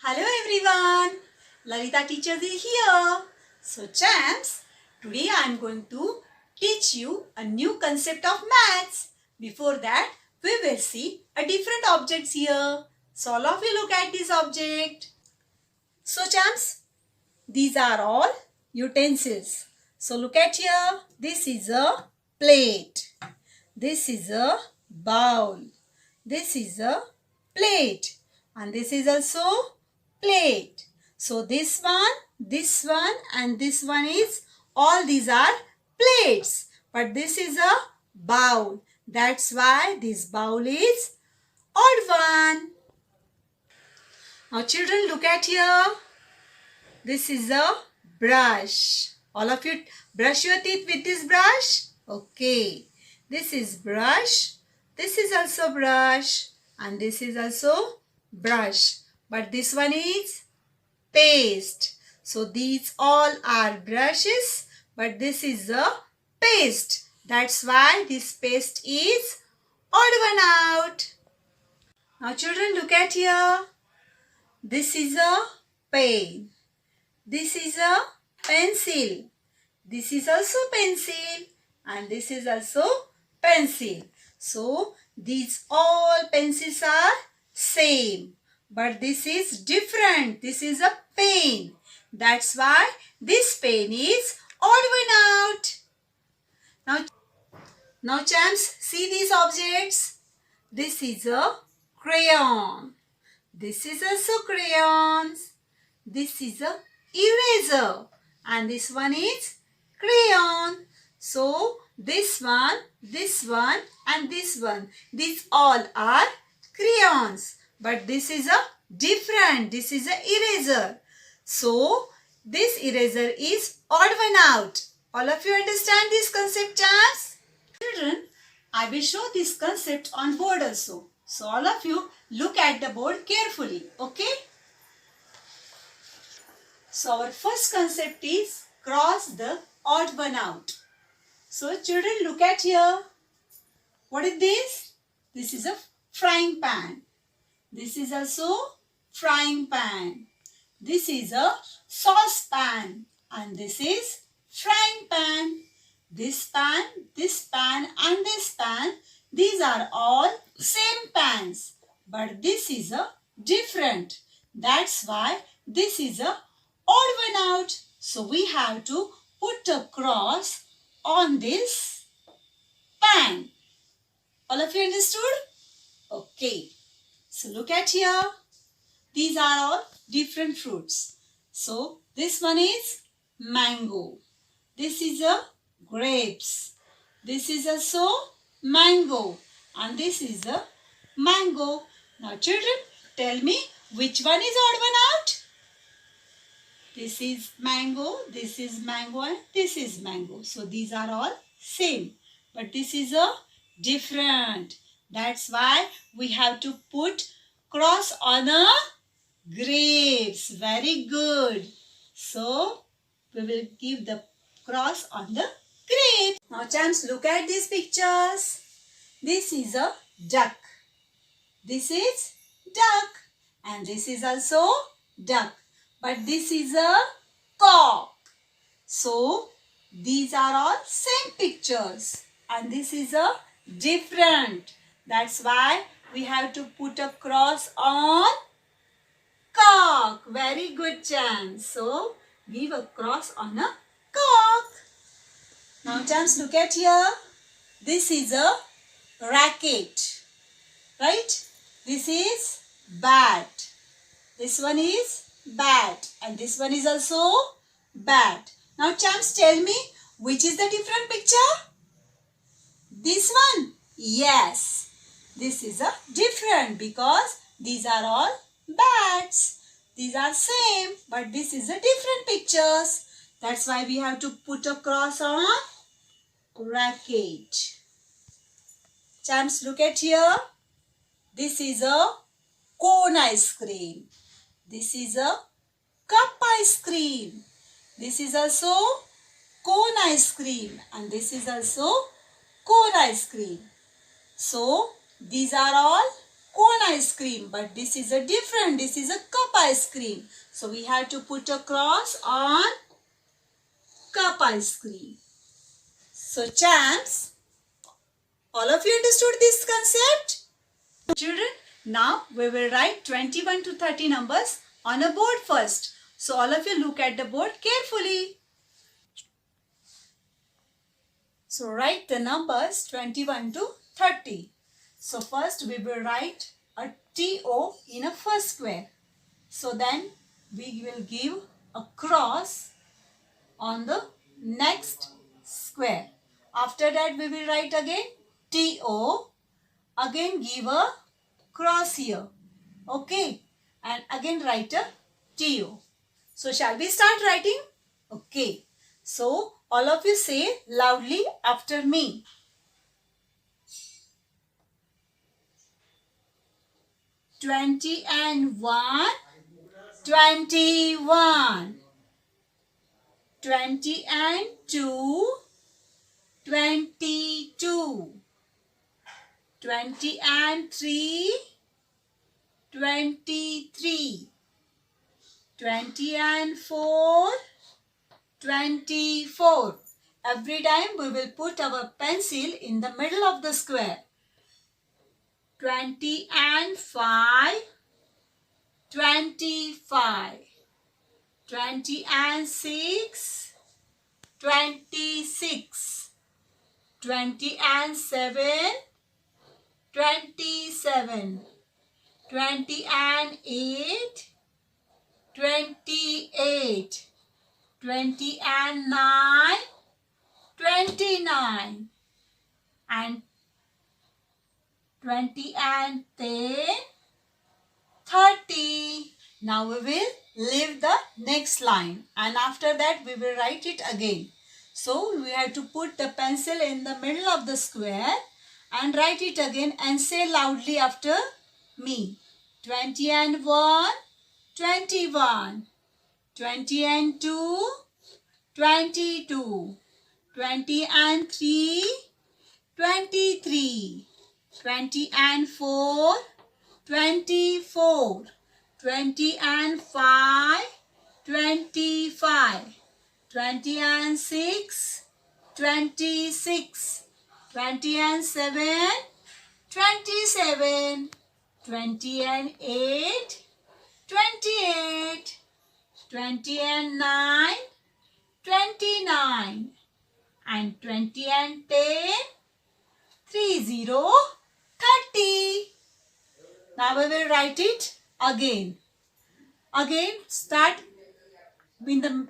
Hello everyone, Lalita teacher is here. So champs, today I am going to teach you a new concept of maths. Before that, we will see a different objects here. So all of you look at this object. So champs, these are all utensils. So look at here. This is a plate. This is a bowl. This is a plate. And this is also plate. So this one and this one is, all these are plates. But this is a bowl. That's why this bowl is odd one. Now children, look at here. This is a brush. All of you brush your teeth with this brush. Okay. This is brush. This is also brush. And this is also brush. But this one is paste. So these all are brushes. But this is a paste. That's why this paste is odd one out. Now children, look at here. This is a pen. This is a pencil. This is also pencil. And this is also pencil. So these all pencils are same. But this is different. This is a pen. That's why this pen is odd one out. Now champs, see these objects. This is a crayon. This is also crayons. This is a eraser. And this one is crayon. So this one and this one, these all are crayons. But this is a different. This is a eraser. So this eraser is odd one out. All of you understand this concept, champs? Children, I will show this concept on board also. So all of you look at the board carefully. Okay? So our first concept is cross the odd one out. So children, look at here. What is this? This is a frying pan. This is also frying pan. This is a saucepan. And this is frying pan. This pan and this pan, these are all same pans. But this is a different. That's why this is a odd one out. So we have to put a cross on this pan. All of you understood? Okay. So look at here. These are all different fruits. So this one is mango. This is a grapes. This is also mango. And this is a mango. Now children, tell me which one is odd one out? This is mango, and this is mango. So these are all same. But this is a different. That's why we have to put cross on a grapes. Very good. So we will give the cross on the grapes. Now champs, look at these pictures. This is a duck. This is duck. And this is also duck. But this is a cock. So these are all same pictures. And this is a different. That's why we have to put a cross on cock. Very good, chance. So give a cross on a cock. Now chance, look at here. This is a racket. Right? This is bat. This one is bat. And this one is also bat. Now champs, tell me which is the different picture? This one? Yes. This is a different because these are all bats. These are same, but this is a different pictures. That's why we have to put a cross on racket. Champs, look at here. This is a cone ice cream. This is a cup ice cream. This is also cone ice cream. And this is also cone ice cream. So these are all cone ice cream, but this is a different. This is a cup ice cream. So we have to put a cross on cup ice cream. So champs, all of you understood this concept? Children, now we will write 21 to 30 numbers on a board first. So all of you look at the board carefully. So write the numbers 21 to 30. So first we will write a TO in a first square. So then we will give a cross on the next square. After that we will write again TO. Again give a cross here. Okay. And again write a TO. So shall we start writing? Okay. So all of you say loudly after me. 20 and 1, 21. 20 and 2, 22. 20 and 3, 23. 20 and 4, 24. Every time we will put our pencil in the middle of the square. 20 and 5, 25. 20 and 6, 26. 20 and 7, 27. 20 and 8, 28. 20 and 9, 29. And 20 and 10, 30. Now we will leave the next line and after that we will write it again. So we have to put the pencil in the middle of the square and write it again and say loudly after me. 20 and 1, 21. 20 and 2, 22. 20 and 3, 23. 20 and 4, 24. 20 and 5, 25. 20 and 6, 26. 20 and 7, 27. 20 and 8, 28. 20 and 9, 29. And 20 and 10, 30, 30. Now we will write it again. Again start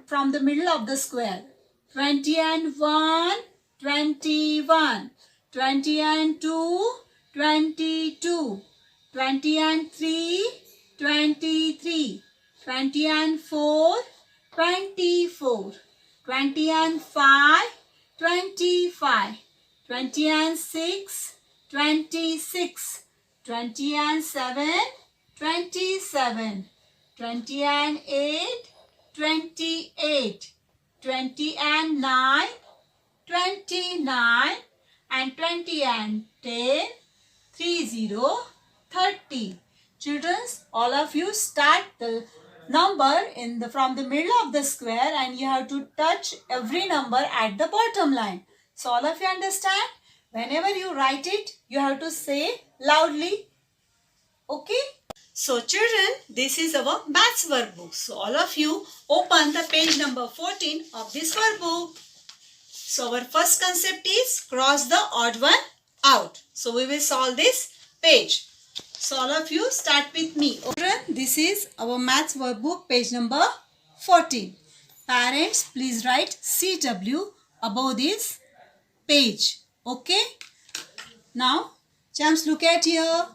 from the middle of the square. 20 and 1, 21. 20 and 2, 22. 20 and 3, 23. 20 and 4, 24. 20 and 5, 25. 20 and 6, 26. 20 and 7, 27. 20 and 8, 28. 20 and 9, 29. And 20 and 10, 30. Children, all of you start the number from the middle of the square and you have to touch every number at the bottom line. So all of you understand? Whenever you write it, you have to say loudly. Okay? So children, this is our maths workbook. So all of you open the page number 14 of this workbook. So our first concept is cross the odd one out. So we will solve this page. So all of you start with me. Children, this is our maths workbook page number 14. Parents, please write CW above this page. Okay? Now, champs, look at here.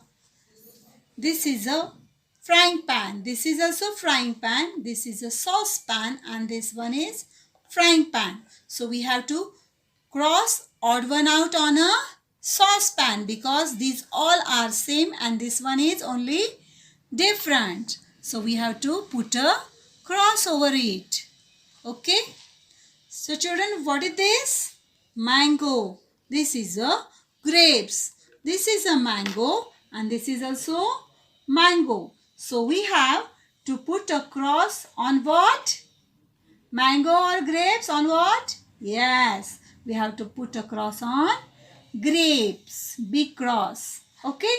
This is a frying pan. This is also frying pan. This is a saucepan and this one is frying pan. So we have to cross odd one out on a saucepan because these all are same and this one is only different. So we have to put a cross over it. Okay? So children, what is this? Mango. This is a grapes. This is a mango and this is also mango. So we have to put a cross on what? Mango or grapes on what? Yes, we have to put a cross on grapes. Big cross. Okay.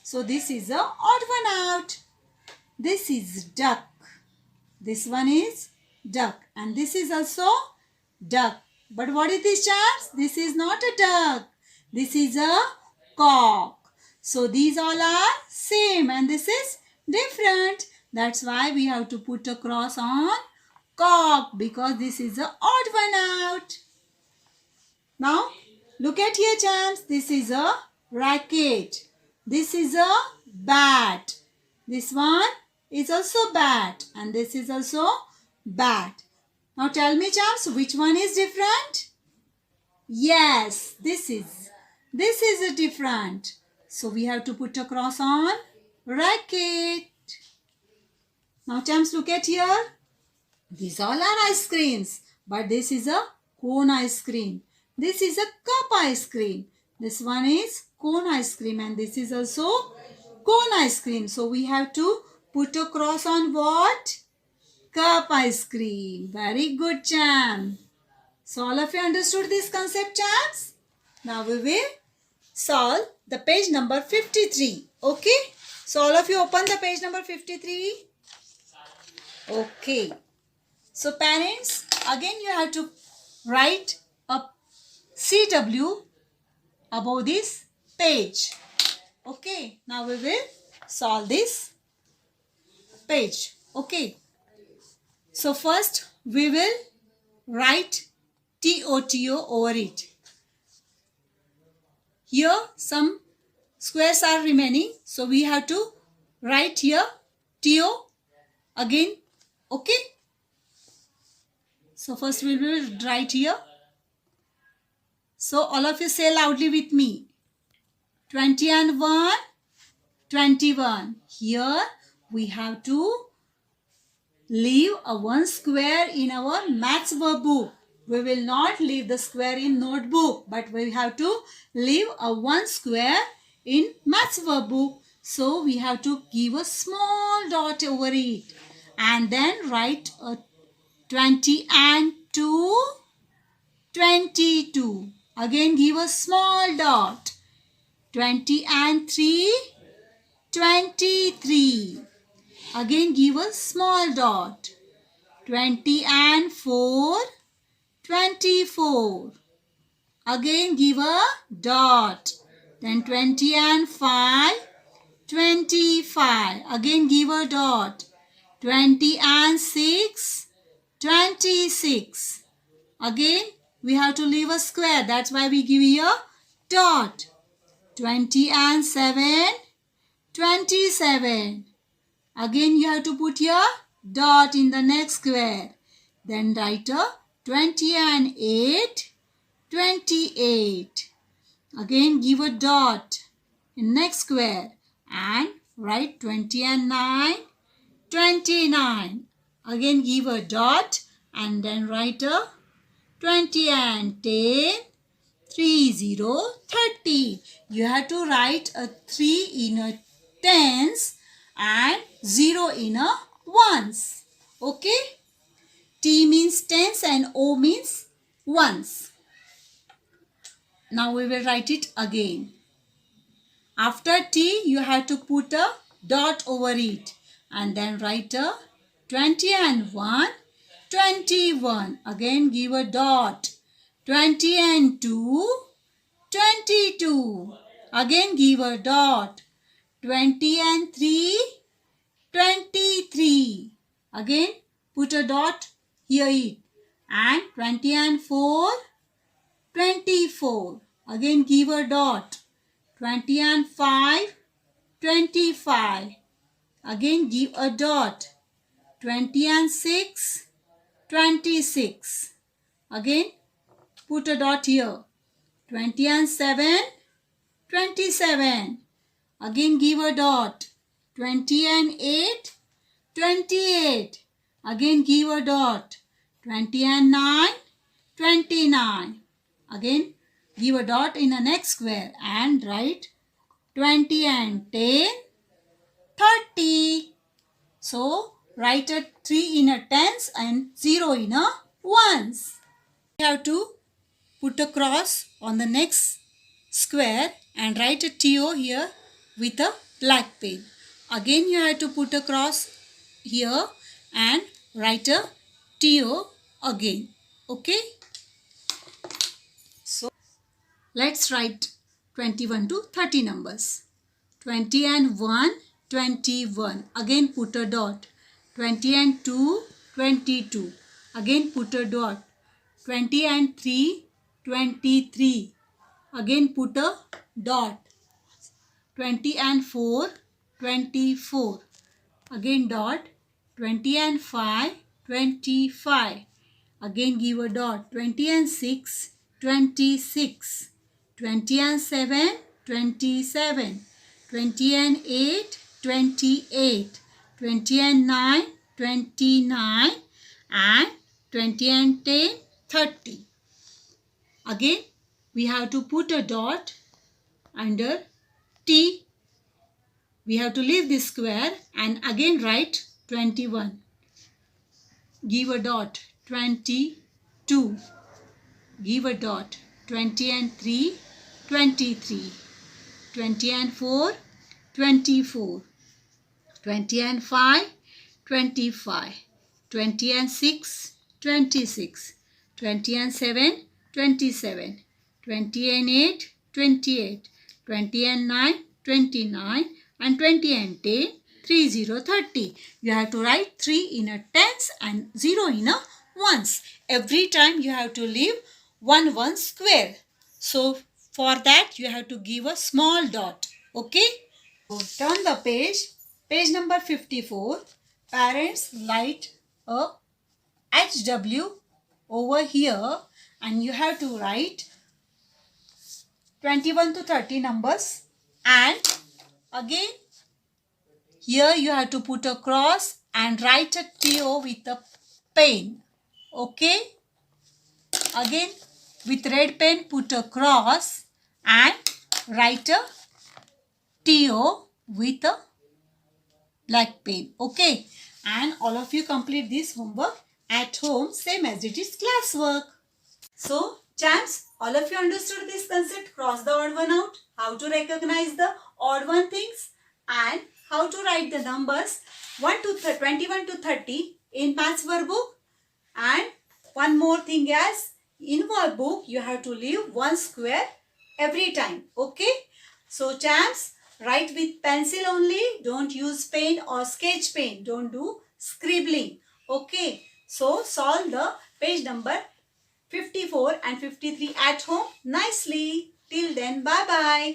So this is a odd one out. This is duck. This one is duck. And this is also duck. But what is this, chaps? This is not a duck. This is a cock. So these all are same and this is different. That's why we have to put a cross on cock because this is a odd one out. Now look at here, champs. This is a racket. This is a bat. This one is also bat and this is also bat. Now tell me, champs, which one is different? Yes, this is a different. So we have to put a cross on racket. Now champs, look at here. These all are ice creams, but this is a cone ice cream. This is a cup ice cream. This one is cone ice cream and this is also cone ice cream. So we have to put a cross on what? Cup ice cream. Very good, champ. So all of you understood this concept, champs? Now we will solve the page number 53. Okay? So all of you open the page number 53. Okay. So parents, again you have to write a CW above this page. Okay. Now we will solve this page. Okay. So first we will write TOTO over it. Here some squares are remaining. So we have to write here TO again. Okay. So first we will write here. So all of you say loudly with me. 20 and 1, 21. Here we have to leave a one square in our maths workbook. We will not leave the square in notebook, but we have to leave a one square in maths workbook. So we have to give a small dot over it and then write a 20 and 2, 22. Again give a small dot. 20 and 3, 23. Again give a small dot. 20 and 4, 24. Again give a dot. Then 20 and 5, 25. Again give a dot. 20 and 6, 26. Again we have to leave a square. That's why we give here dot. 20 and 7, 27. Again you have to put here dot in the next square. Then write a 20 and 8, 28. Again give a dot in next square and write 20 and 9, 29. Again give a dot and then write a 20 and 10, 30, 30. You have to write a 3 in a tens and 0 in a ones. Okay? T means tens and O means ones. Now we will write it again. After T, you have to put a dot over it and then write a 20 and 1, 21. Again give a dot. 20 and 2, 22. Again give a dot. 20 and 3, 23. Again put a dot here it. And 20 and 4, 24. Again give a dot. 20 and 5, 25. Again give a dot. 20 and 6, 26. Again put a dot here. 20 and 7, 27. Again give a dot. 20 and 8, 28. Again give a dot. 20 and 9, 29. Again give a dot in the next square and write 20 and 10, 30. So write a 3 in a tens and 0 in a ones. You have to put a cross on the next square and write a TO here with a black pen. Again you have to put a cross here and write a TO again. Okay. So let's write 21 to 30 numbers. 20 and 1, 21. Again put a dot. 20 and 2, 22. Again put a dot. 20 and 3, 23. Again put a dot. 20 and 4, 24. Again dot. 20 and 5, 25. Again give a dot. 20 and 6, 26. 20 and 7, 27. 20 and 8, 28. 20 and 9, 29. And 20 and 10, 30. Again, we have to put a dot under T. We have to leave this square and again write 21. Give a dot 22. Give a dot 20 and 3, 23. 20 and 4, 24. 20 and 5, 25. 20 and 6, 26. 20 and 7, 27. 20 and 8, 28. 20 and 9, 29. And 20 and 10, 30, 30. You have to write 3 in a tens and 0 in a ones. Every time you have to leave one square. So for that you have to give a small dot. Okay. So turn the page. Page number 54. Parents write a HW over here and you have to write 21 to 30 numbers, and again here you have to put a cross and write a TO with a pen. Okay. Again with red pen put a cross and write a TO with a black pen. Okay. And all of you complete this homework at home same as it is classwork. So champs, all of you understood this concept, cross the odd one out, how to recognize the odd one things, and how to write the numbers 21 to 30 in Maths workbook. And one more thing, as in workbook you have to leave one square every time. Okay. So champs, write with pencil only. Don't use pen or sketch pen. Don't do scribbling. Okay. So solve the page number 54 and 53 at home nicely. Till then, bye-bye.